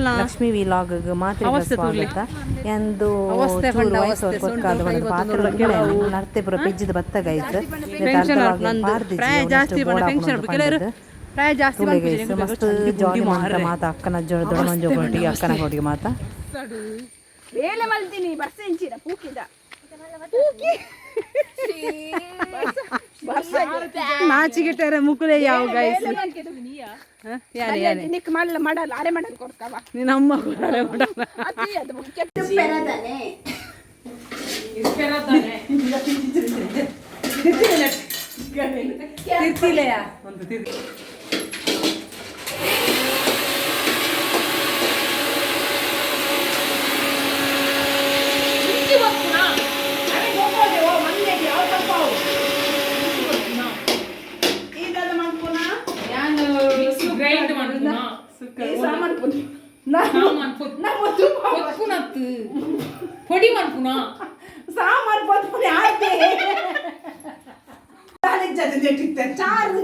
Lakshmi vlog ಮಾತ್ರ ಸ್ವಾಗತ ಎಂದು ಚೂರು ವಯಸ್ಸು ಕೊಕ್ಕಾದ ಒಂದು ಪಾತ್ರ ನರ್ತೆ ಪುರ ಪೆಜ್ಜಿದ ಬತ್ತ ಗೈಸ್ ಮಸ್ತ್ ಜಾಲಿ ಮಾತ ಮಾತ ಅಕ್ಕನ ದೊಡ್ಡ ಅಕ್ಕನ ಕೊಟ್ಟಿಗೆ ಮಾತ ನಾಚಿಗೆಟ್ಟರೆ ಮುಕುಲೆ ಯಾವ ಗೈಸ್ ಮಾಡಲ್ಲ ಅರೆ ಮಾಡಲ್ ಕೊಡ್ತಾವ ನಿನ್ನ ಅಮ್ಮ ಅರೆ ಮಾಡಲ್ಲ పొడి అనుకున్నా సామాన్ పట్టుకుని ఆడితే దానికి జత జట్టితే చారు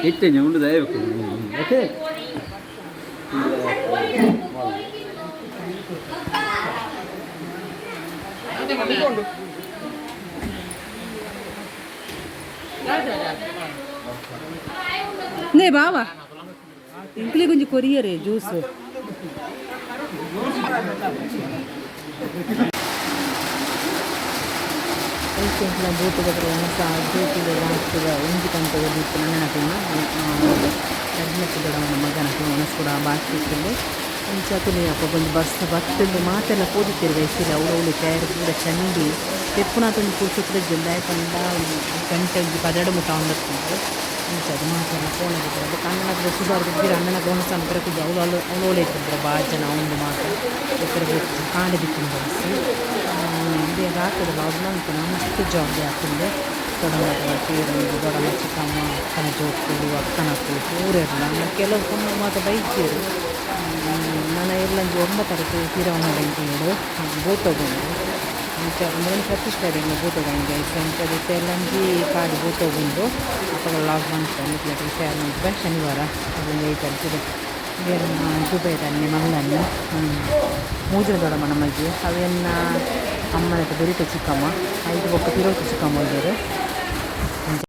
ಇಟ್ಟೆ ಉಂಡು ದಯಬೇಕು ನೇ ಬಾವಾ ಇಂಕ್ಲಿ ಕೊಂಚ ಕೊರಿಯರೇ ಜ್ಯೂಸ್ ಐತೆಂಕ್ಲ ಬೂತುಗದ್ರ ಒಣಸ ಜೂತಿದ ಲಾಸ್ಟಿದ ಒಂಜಿ ಕಂತ ಓದಿತ್ತು ನನ್ನನಪಿನ ಅಡ್ಮಿಟ್ ದೊಡ ನನ್ನ ಮಗನಪಿನ ಒಣಸ್ ಕೂಡ ಬಾಕಿ ಇಟ್ಟಿಲ್ಲ ಚತುಲಿ ಅಪ್ಪ ಒಂದು ಬರ್ಸ ಬತ್ತಲು ಮಾತೆಲ್ಲ ಕೂದಿತ್ತಿರು ವಯಸ್ಸಿಲ್ಲ ಅವಳು ತಯಾರು ಕೂಡ ಚಂಡಿ ತೆಪ್ಪುನಾಥೊಂದು ಕೂಸುತ್ತಿರ ಜಿಲ್ಲೆ ಕಂಡ ಗಂಟೆ ಪದೆರಡು ಮುಟ್ಟ ಒಂದಿರ್ತಿದ್ರು ಅದು ಮಾತೆಲ್ಲ ಫೋನ್ ಆಗಿದ್ರು ಕನ್ನಡದ ಸುಧಾರಿದ್ರೆ ಅಣ್ಣನ ಗೋಣಸನ್ನು ಕರೆಕಿದ್ದು ಅವಳು ಇಟ್ಟಿದ್ರು ಭಾಳ ಜನ ಒಂದು ಮಾತು ಇತರ ಕಾಣೆ ಬಿಟ್ಟಿನ ಬರೆಸಿ ಇದೇ ಹಾಕಿದ್ರು ಅವ್ರನ್ನ ಅಂತ ಮಸ್ತ್ ಜಾಬ್ಗೆ ಹಾಕಿದ್ದೆ ದೊಡ್ಡಮ್ಮ ಚಿಕ್ಕಮ್ಮ ಅಕ್ಕನ ಜೋಕ್ತಿರು ಅಕ್ಕನ ಕೂತು ಊರಿರಲ್ಲ ಕೆಲವು ಪುಣ್ಯ ಮಾತು ಬೈಕಿರು ನಾನು ಎಲ್ಲಂದು 9 ತಾರೀಕು ತೀರವನ್ನ ಬೆಂಕಿಡು ಬೋತೋಗೊಂಡು ಅಂದರೆ ಪ್ರತಿಷ್ಠೆಯನ್ನು ಬೋತೋಗೊಂಡು ಸಂಚರಿಸಿ ಎಲ್ಲಂಜಿ ಕಾಡು ಬೋತೋಗೊಂಡು ಅಪ್ಪ ಲಾಗ್ ಮಾಡ್ತಾರೆ ವಿಷಯ ಮಾಡಿದ್ರೆ ಶನಿವಾರ ಅದೊಂದು 5 ತಾರೀಕಿದೆ ದುಬೈ ತನ್ನೆ ಮಗಳನ್ನ ಮೂಜನ ದೊಡ್ಡಮ್ಮ ನಮಗೆ ಅವೆನ್ನ ಅಮ್ಮನ ಹತ್ರ ಬೆರಿತ ಚಿಕ್ಕಮ್ಮ 5 ಬೊಕ್ಕ ತಿರೋತು ಚಿಕ್ಕಮ್ಮ ಇದ್ದಾರೆ